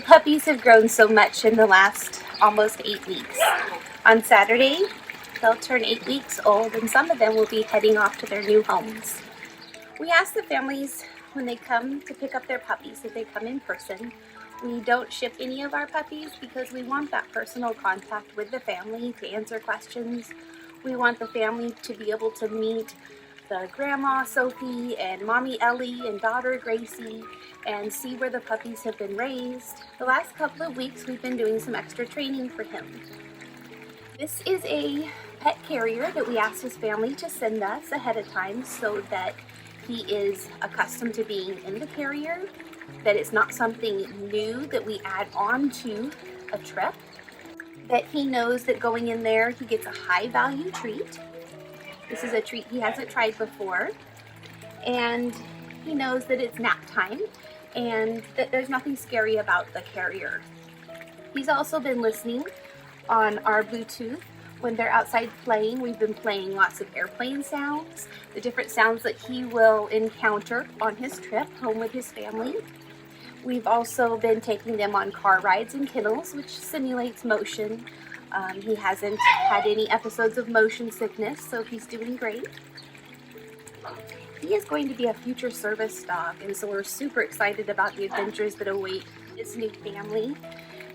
The puppies have grown so much in the last almost 8 weeks. On Saturday, they'll turn 8 weeks old, and some of them will be heading off to their new homes. We ask the families when they come to pick up their puppies that they come in person. We don't ship any of our puppies because we want that personal contact with the family to answer questions. We want the family to be able to meet the grandma Sophie and mommy Ellie and daughter Gracie and see where the puppies have been raised. The last couple of weeks we've been doing some extra training for him. This is a pet carrier that we asked his family to send us ahead of time so that he is accustomed to being in the carrier, that it's not something new that we add on to a trip, that he knows that going in there he gets a high value treat. This is a treat he hasn't tried before, and he knows that it's nap time and that there's nothing scary about the carrier. He's also been listening on our Bluetooth. When they're outside playing, we've been playing lots of airplane sounds, the different sounds that he will encounter on his trip home with his family. We've also been taking them on car rides and kennels, which simulates motion. He hasn't had any episodes of motion sickness, so he's doing great. He is going to be a future service dog, and so we're super excited about the adventures that await his new family.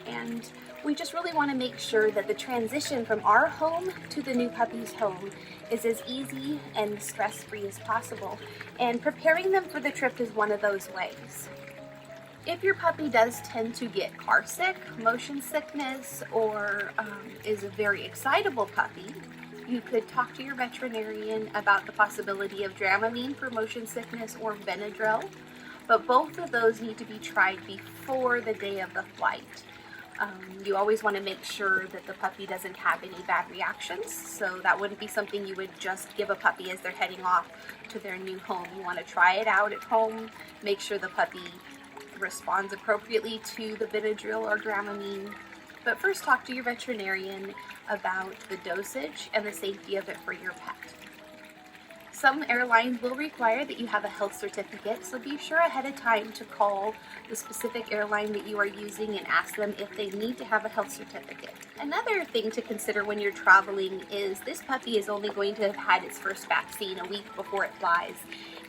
And we just really want to make sure that the transition from our home to the new puppy's home is as easy and stress-free as possible. And preparing them for the trip is one of those ways. If your puppy does tend to get car sick, motion sickness, or is a very excitable puppy, you could talk to your veterinarian about the possibility of Dramamine for motion sickness or Benadryl, but both of those need to be tried before the day of the flight. You always want to make sure that the puppy doesn't have any bad reactions, so that wouldn't be something you would just give a puppy as they're heading off to their new home. You want to try it out at home, make sure the puppy responds appropriately to the Benadryl or Dramamine. But first talk to your veterinarian about the dosage and the safety of it for your pet. Some airlines will require that you have a health certificate, so be sure ahead of time to call the specific airline that you are using and ask them if they need to have a health certificate. Another thing to consider when you're traveling is this puppy is only going to have had its first vaccine a week before it flies,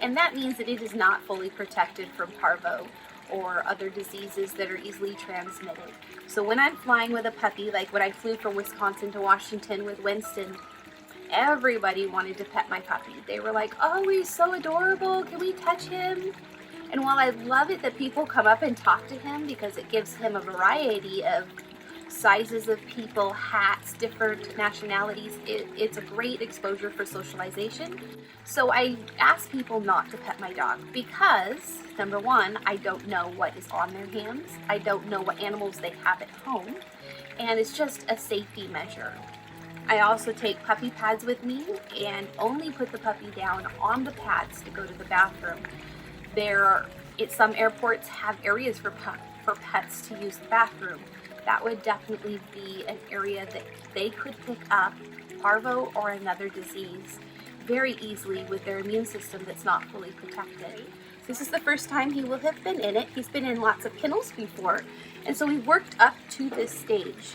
and that means that it is not fully protected from parvo or other diseases that are easily transmitted. So when I'm flying with a puppy, like when I flew from Wisconsin to Washington with Winston, everybody wanted to pet my puppy. They were like, oh, he's so adorable, can we touch him? And while I love it that people come up and talk to him because it gives him a variety of sizes of people, hats, different nationalities, it's a great exposure for socialization. So I ask people not to pet my dog because, number one, I don't know what is on their hands. I don't know what animals they have at home, and it's just a safety measure. I also take puppy pads with me and only put the puppy down on the pads to go to the bathroom. Some airports have areas for pets to use the bathroom. That would definitely be an area that they could pick up parvo or another disease very easily with their immune system that's not fully protected. This is the first time he will have been in it. He's been in lots of kennels before, and so we worked up to this stage.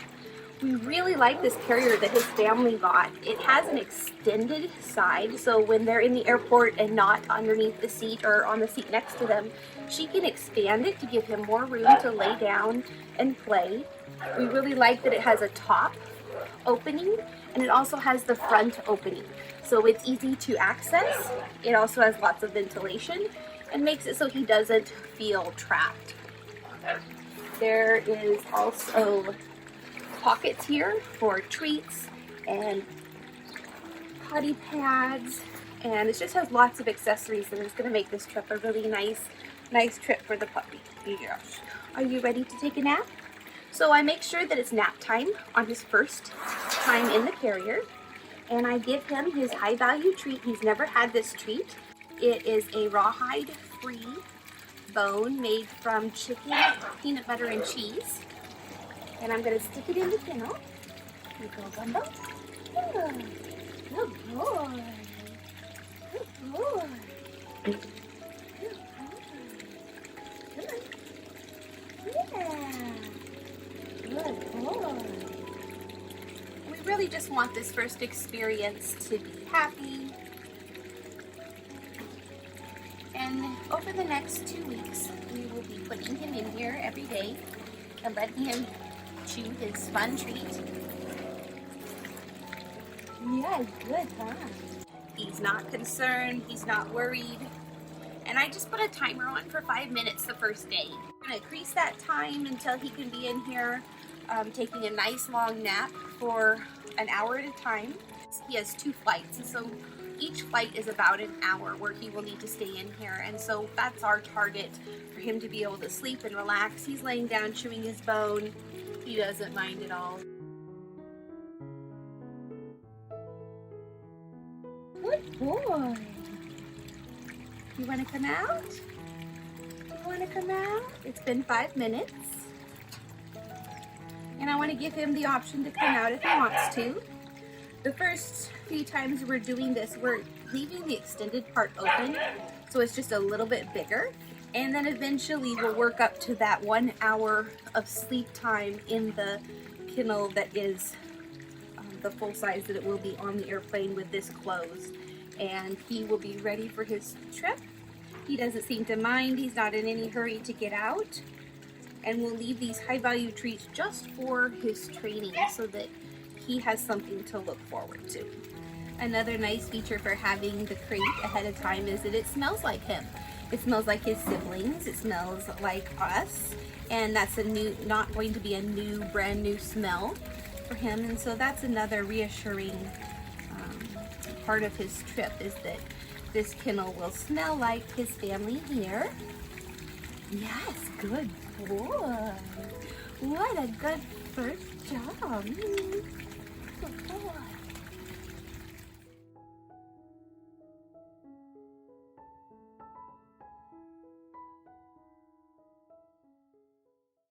We really like this carrier that his family got. It has an extended side, so when they're in the airport and not underneath the seat or on the seat next to them, she can expand it to give him more room to lay down and play. We really like that it has a top opening and it also has the front opening, so it's easy to access. It also has lots of ventilation and makes it so he doesn't feel trapped. There is also pockets here for treats and potty pads, and it just has lots of accessories that is going to make this trip a really nice trip for the puppy. Yes. Are you ready to take a nap? So I make sure that it's nap time on his first time in the carrier, and I give him his high value treat. He's never had this treat. It is a rawhide free bone made from chicken, peanut butter, and cheese. And I'm going to stick it in the kennel. Here you go, Gumbo. Good. Good boy. Good boy. Good boy. Come on. Yeah. want this first experience to be happy. And over the next 2 weeks, we will be putting him in here every day and letting him chew his fun treat. Yeah, good, huh? He's not concerned, he's not worried. And I just put a timer on for 5 minutes the first day. I'm gonna increase that time until he can be in here taking a nice long nap for an hour at a time. He has 2 flights, and so each flight is about an hour where he will need to stay in here. And so that's our target for him to be able to sleep and relax. He's laying down chewing his bone. He doesn't mind at all. Good boy. You want to come out? You want to come out? It's been 5 minutes. And I want to give him the option to come out if he wants to. The first few times we're doing this, we're leaving the extended part open, so it's just a little bit bigger. And then eventually we'll work up to that 1 hour of sleep time in the kennel that is the full size that it will be on the airplane with this closed. And he will be ready for his trip. He doesn't seem to mind. He's not in any hurry to get out. And we'll leave these high value treats just for his training so that he has something to look forward to. Another nice feature for having the crate ahead of time is that it smells like him. It smells like his siblings. It smells like us. And that's not going to be a brand new smell for him. And so that's another reassuring part of his trip, is that this kennel will smell like his family here. Yes, good boy. What a good first job. Good boy.